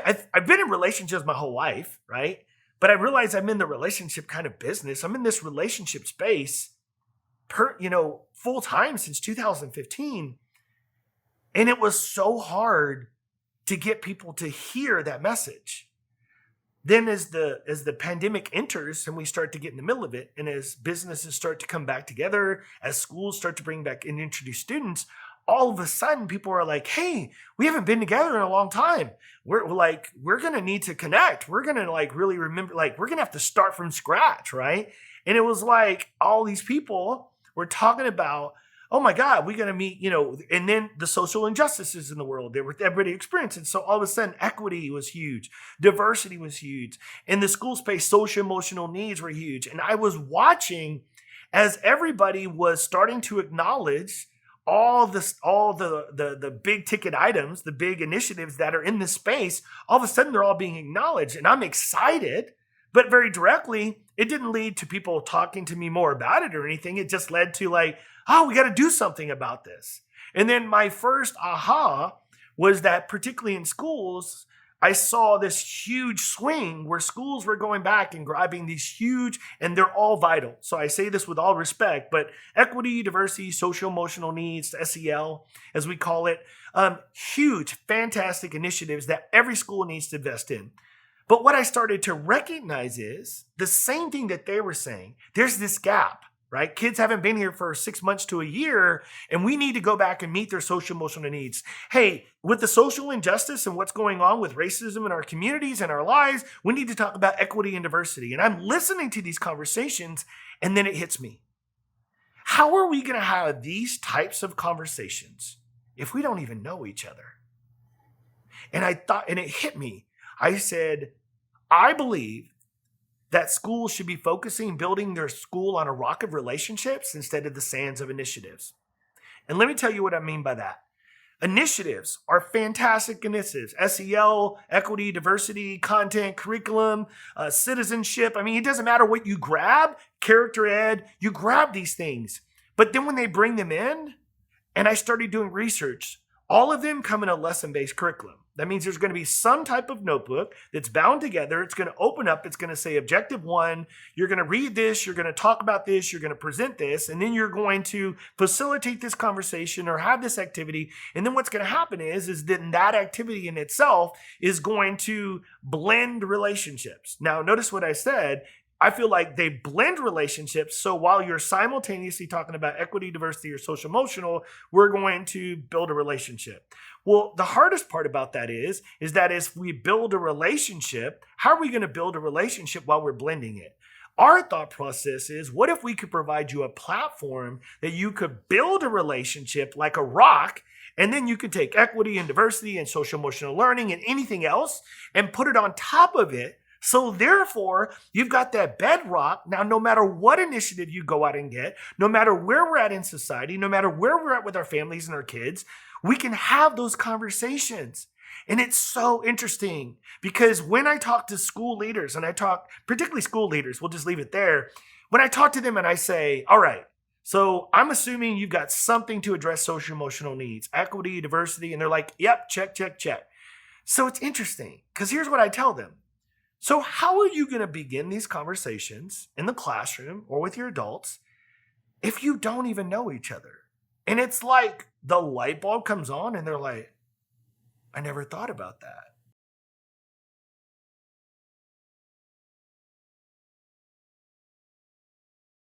I've been in relationships my whole life, right? But I realize I'm in the relationship kind of business. I'm in this relationship space full time since 2015. And it was so hard to get people to hear that message. Then as the pandemic enters and we start to get in the middle of it, and as businesses start to come back together, as schools start to bring back and introduce students, all of a sudden people are like, hey, we haven't been together in a long time. We're going to need to connect. We're going to really remember, we're going to have to start from scratch, right? And it was like all these people were talking about, oh my God, we're going to meet, and then the social injustices in the world that everybody experienced. And so all of a sudden, equity was huge. Diversity was huge. In the school space, social emotional needs were huge. And I was watching as everybody was starting to acknowledge all the big ticket items, the big initiatives that are in this space. All of a sudden, they're all being acknowledged. And I'm excited. But very directly, it didn't lead to people talking to me more about it or anything. It just led to we got to do something about this. And then my first aha was that particularly in schools, I saw this huge swing where schools were going back and grabbing these huge, and they're all vital. So I say this with all respect, but equity, diversity, social emotional needs, SEL, as we call it, huge, fantastic initiatives that every school needs to invest in. But what I started to recognize is the same thing that they were saying. There's this gap, right? Kids haven't been here for 6 months to a year, and we need to go back and meet their social emotional needs. Hey, with the social injustice and what's going on with racism in our communities and our lives, we need to talk about equity and diversity. And I'm listening to these conversations, and then it hits me. How are we going to have these types of conversations if we don't even know each other? And I thought, and it hit me. I said, I believe that schools should be focusing, building their school on a rock of relationships instead of the sands of initiatives. And let me tell you what I mean by that. Initiatives are fantastic initiatives. SEL, equity, diversity, content, curriculum, citizenship. I mean, it doesn't matter what you grab, character ed, you grab these things. But then when they bring them in, and I started doing research, all of them come in a lesson-based curriculum. That means there's going to be some type of notebook that's bound together. It's going to open up. It's going to say objective 1. You're going to read this. You're going to talk about this. You're going to present this. And then you're going to facilitate this conversation or have this activity. And then what's going to happen is then that activity in itself is going to blend relationships. Now, notice what I said. I feel like they blend relationships. So while you're simultaneously talking about equity, diversity, or social emotional, we're going to build a relationship. Well, the hardest part about that is that if we build a relationship, how are we going to build a relationship while we're blending it? Our thought process is, what if we could provide you a platform that you could build a relationship like a rock, and then you could take equity and diversity and social emotional learning and anything else and put it on top of it. So therefore, you've got that bedrock. Now, no matter what initiative you go out and get, no matter where we're at in society, no matter where we're at with our families and our kids, we can have those conversations. And it's so interesting because when I talk to school leaders, and I talk particularly school leaders, we'll just leave it there. When I talk to them and I say, all right, so I'm assuming you've got something to address social emotional needs, equity, diversity. And they're like, yep, check, check, check. So it's interesting because here's what I tell them. So how are you going to begin these conversations in the classroom or with your adults if you don't even know each other? And it's like the light bulb comes on and they're like, I never thought about that.